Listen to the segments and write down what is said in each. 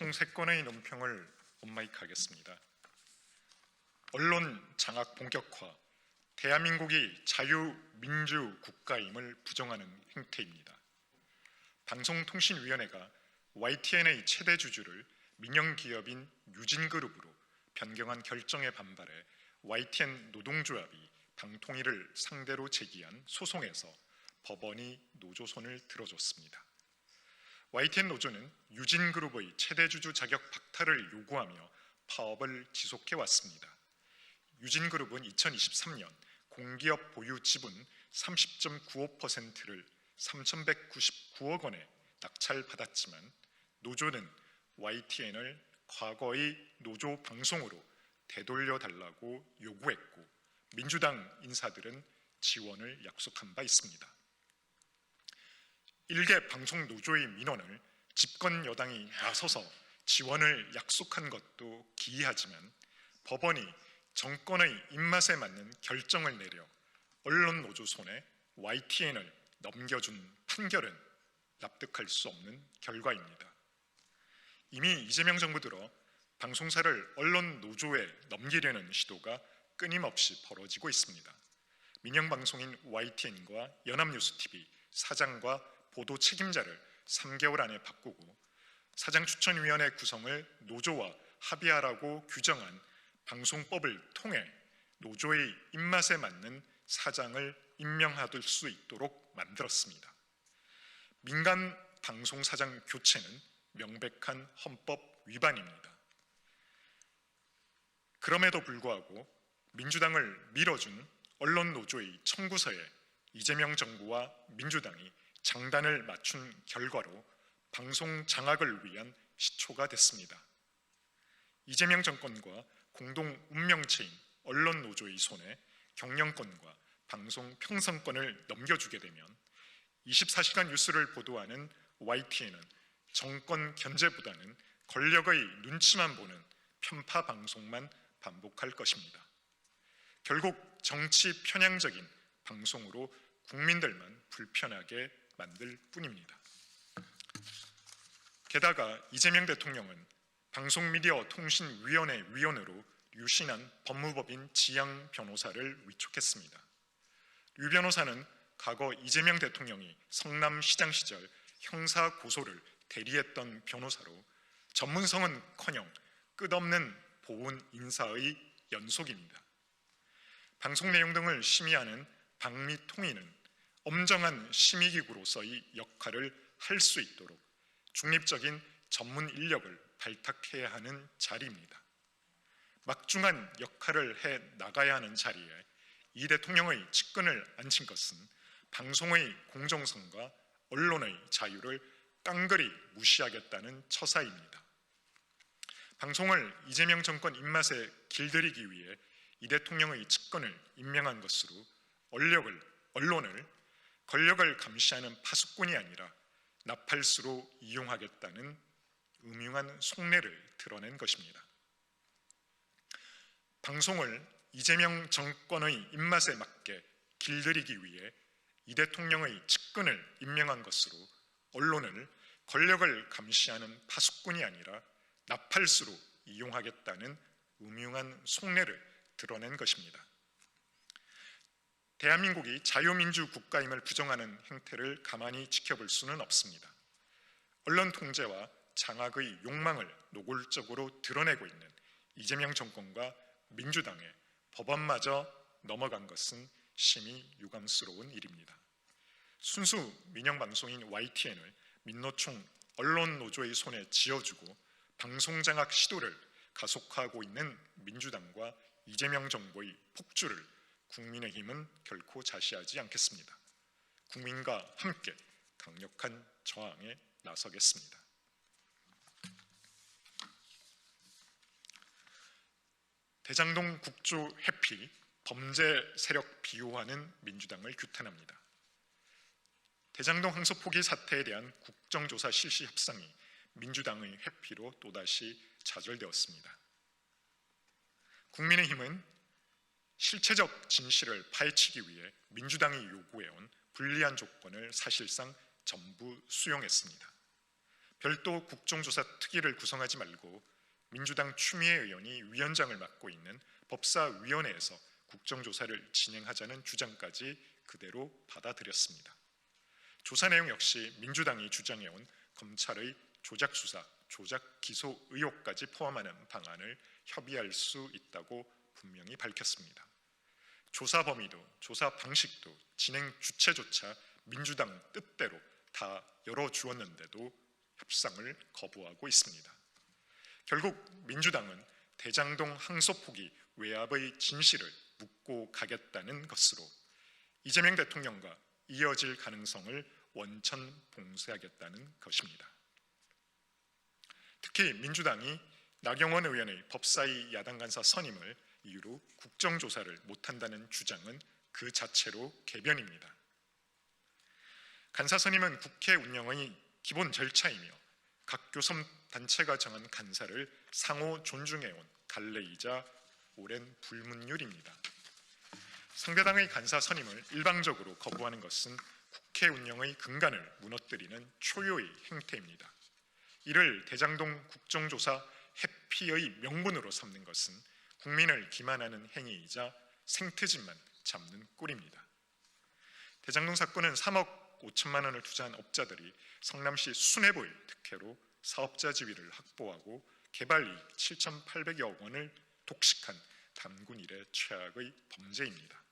총 3건의 논평을 온마이크하겠습니다. 언론 장악 본격화, 대한민국이 자유민주 국가임을 부정하는 행태입니다. 방송통신위원회가 YTN의 최대 주주를 민영기업인 유진그룹으로 변경한 결정에 반발해 YTN 노동조합이 방통위를 상대로 제기한 소송에서 법원이 노조 손을 들어줬습니다. YTN 노조는 유진그룹의 최대 주주 자격 박탈을 요구하며 파업을 지속해왔습니다. 유진그룹은 2023년 공기업 보유 지분 30.95%를 3,199억 원에 낙찰받았지만 노조는 YTN을 과거의 노조 방송으로 되돌려달라고 요구했고 민주당 인사들은 지원을 약속한 바 있습니다. 일개 방송 노조의 민원을 집권 여당이 나서서 지원을 약속한 것도 기이하지만 법원이 정권의 입맛에 맞는 결정을 내려 언론 노조 손에 YTN을 넘겨준 판결은 납득할 수 없는 결과입니다. 이미 이재명 정부 들어 방송사를 언론 노조에 넘기려는 시도가 끊임없이 벌어지고 있습니다. 민영방송인 YTN과 연합뉴스TV 사장과 보도 책임자를 3개월 안에 바꾸고 사장추천위원회 구성을 노조와 합의하라고 규정한 방송법을 통해 노조의 입맛에 맞는 사장을 임명할 수 있도록 만들었습니다. 민간 방송사장 교체는 명백한 헌법 위반입니다. 그럼에도 불구하고 민주당을 밀어준 언론 노조의 청구서에 이재명 정부와 민주당이 장단을 맞춘 결과로 방송 장악을 위한 시초가 됐습니다. 이재명 정권과 공동 운명체인 언론 노조의 손에 경영권과 방송 평성권을 넘겨주게 되면 24시간 뉴스를 보도하는 YTN은 정권 견제보다는 권력의 눈치만 보는 편파 방송만 반복할 것입니다. 결국 정치 편향적인 방송으로 국민들만 불편하게 만들 뿐입니다. 게다가 이재명 대통령은 방송미디어통신위원회 위원으로 유신한 법무법인 지양 변호사를 위촉했습니다. 류 변호사는 과거 이재명 대통령이 성남시장 시절 형사 고소를 대리했던 변호사로 전문성은커녕 끝없는 보훈 인사의 연속입니다. 방송 내용 등을 심의하는 방미통위는 엄정한 심의기구로서의 역할을 할 수 있도록 중립적인 전문 인력을 발탁해야 하는 자리입니다. 막중한 역할을 해 나가야 하는 자리에 이 대통령의 측근을 앉힌 것은 방송의 공정성과 언론의 자유를 깡그리 무시하겠다는 처사입니다. 방송을 이재명 정권 입맛에 길들이기 위해 이 대통령의 측근을 임명한 것으로 언론을 권력을 감시하는 파수꾼이 아니라 나팔수로 이용하겠다는 음흉한 속내를 드러낸 것입니다. 방송을 이재명 정권의 입맛에 맞게 길들이기 위해 이 대통령의 측근을 임명한 것으로 언론을 권력을 감시하는 파수꾼이 아니라 나팔수로 이용하겠다는 음흉한 속내를 드러낸 것입니다. 대한민국이 자유민주 국가임을 부정하는 행태를 가만히 지켜볼 수는 없습니다. 언론 통제와 장악의 욕망을 노골적으로 드러내고 있는 이재명 정권과 민주당의 법안마저 넘어간 것은 심히 유감스러운 일입니다. 순수 민영방송인 YTN을 민노총 언론노조의 손에 쥐어주고 방송장악 시도를 가속화하고 있는 민주당과 이재명 정부의 폭주를 국민의힘은 결코 자시하지 않겠습니다. 국민과 함께 강력한 저항에 나서겠습니다. 대장동 국조 회피, 범죄 세력 비호하는 민주당을 규탄합니다. 대장동 항소 포기 사태에 대한 국정조사 실시 협상이 민주당의 회피로 또다시 좌절되었습니다. 국민의힘은 실체적 진실을 파헤치기 위해 민주당이 요구해온 불리한 조건을 사실상 전부 수용했습니다. 별도 국정조사 특위를 구성하지 말고 민주당 추미애 의원이 위원장을 맡고 있는 법사위원회에서 국정조사를 진행하자는 주장까지 그대로 받아들였습니다. 조사 내용 역시 민주당이 주장해온 검찰의 조작 수사, 조작 기소 의혹까지 포함하는 방안을 협의할 수 있다고 분명히 밝혔습니다. 조사 범위도 조사 방식도 진행 주체조차 민주당 뜻대로 다 열어주었는데도 협상을 거부하고 있습니다. 결국 민주당은 대장동 항소 포기 외압의 진실을 묻고 가겠다는 것으로 이재명 대통령과 이어질 가능성을 원천 봉쇄하겠다는 것입니다. 특히 민주당이 나경원 의원의 법사위 야당 간사 선임을 이유로 국정조사를 못한다는 주장은 그 자체로 개변입니다. 간사 선임은 국회 운영의 기본 절차이며 각 교섭 단체가 정한 간사를 상호 존중해온 관례이자 오랜 불문율입니다. 상대당의 간사 선임을 일방적으로 거부하는 것은 국회 운영의 근간을 무너뜨리는 초유의 행태입니다. 이를 대장동 국정조사 회피의 명분으로 삼는 것은 국민을 기만하는 행위이자 생트집만 잡는 꼴입니다. 대장동 사건은 3억 5천만 원을 투자한 업자들이 성남시 수뇌부의 특혜로 사업자 지위를 확보하고 개발이익 7,800여 원을 독식한 단군 일의 최악의 범죄입니다.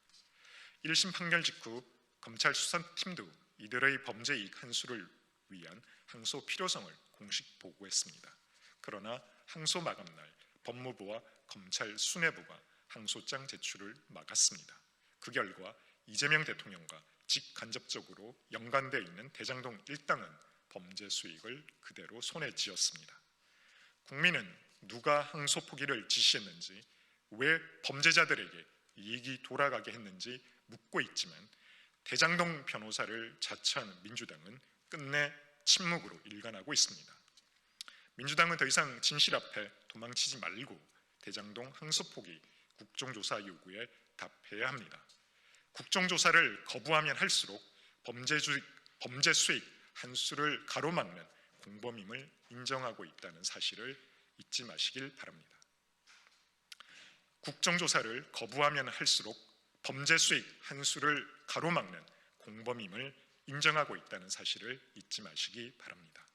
1심 판결 직후 검찰 수사팀도 이들의 범죄 이익 환수를 위한 항소 필요성을 공식 보고했습니다. 그러나 항소 마감날 법무부와 검찰 수뇌부가 항소장 제출을 막았습니다. 그 결과 이재명 대통령과 직간접적으로 연관되어 있는 대장동 일당은 범죄 수익을 그대로 손에 쥐었습니다. 국민은 누가 항소 포기를 지시했는지, 왜 범죄자들에게 이익이 돌아가게 했는지 묻고 있지만 대장동 변호사를 자처하는 민주당은 끝내 침묵으로 일관하고 있습니다. 민주당은 더 이상 진실 앞에 도망치지 말고 대장동 항소 포기 국정조사 요구에 답해야 합니다. 국정조사를 거부하면 할수록 범죄 수익 한수를 가로막는 공범임을 인정하고 있다는 사실을 잊지 마시길 바랍니다. 국정조사를 거부하면 할수록 범죄 수익 한수를 가로막는 공범임을 인정하고 있다는 사실을 잊지 마시기 바랍니다.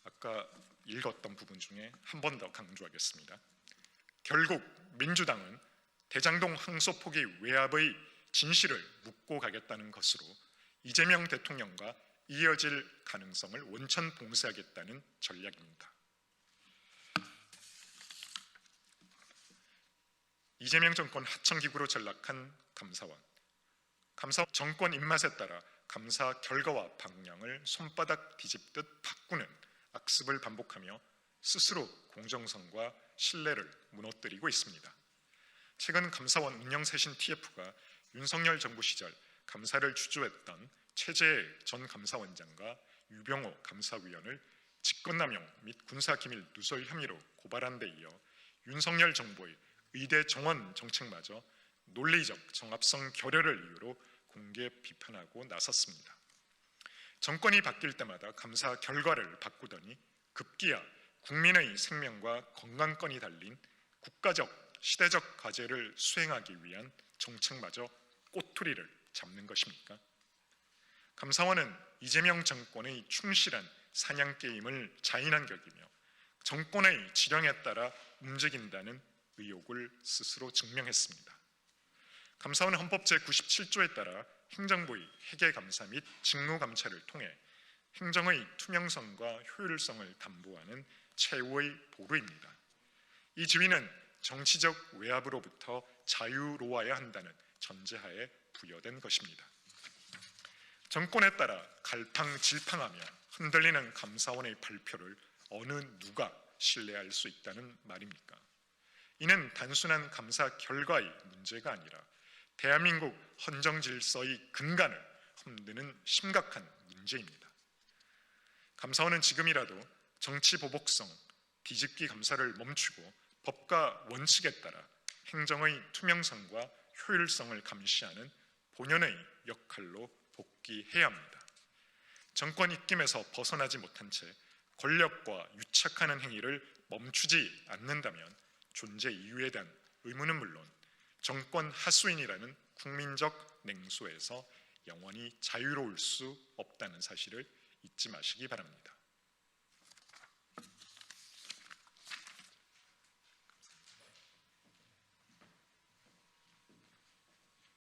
아까 읽었던 부분 중에 한 번 더 강조하겠습니다. 결국 민주당은 대장동 항소 포기 외압의 진실을 묻고 가겠다는 것으로 이재명 대통령과 이어질 가능성을 원천 봉쇄하겠다는 전략입니다. 이재명 정권 하청기구로 전락한 감사원 정권 입맛에 따라 감사 결과와 방향을 손바닥 뒤집듯 바꾸는 악습을 반복하며 스스로 공정성과 신뢰를 무너뜨리고 있습니다. 최근 감사원 운영쇄신 TF가 윤석열 정부 시절 감사를 주도했던 최재해 전 감사원장과 유병호 감사위원을 직권남용 및 군사기밀 누설 혐의로 고발한 데 이어 윤석열 정부의 의대 정원 정책마저 논리적 정합성 결여를 이유로 공개 비판하고 나섰습니다. 정권이 바뀔 때마다 감사 결과를 바꾸더니 급기야 국민의 생명과 건강권이 달린 국가적, 시대적 과제를 수행하기 위한 정책마저 꼬투리를 잡는 것입니까? 감사원은 이재명 정권의 충실한 사냥게임을 자인한 격이며 정권의 지령에 따라 움직인다는 의혹을 스스로 증명했습니다. 감사원은 헌법 제97조에 따라 행정부의 회계감사 및 직무감찰을 통해 행정의 투명성과 효율성을 담보하는 최후의 보루입니다. 이 지위는 정치적 외압으로부터 자유로워야 한다는 전제하에 부여된 것입니다. 정권에 따라 갈팡질팡하며 흔들리는 감사원의 발표를 어느 누가 신뢰할 수 있다는 말입니까? 이는 단순한 감사 결과의 문제가 아니라 대한민국 헌정 질서의 근간을 흔드는 심각한 문제입니다. 감사원은 지금이라도 정치 보복성, 뒤집기 감사를 멈추고 법과 원칙에 따라 행정의 투명성과 효율성을 감시하는 본연의 역할로 복귀해야 합니다. 정권 입김에서 벗어나지 못한 채 권력과 유착하는 행위를 멈추지 않는다면 존재 이유에 대한 의문은 물론 정권 하수인이라는 국민적 냉소에서 영원히 자유로울 수 없다는 사실을 잊지 마시기 바랍니다.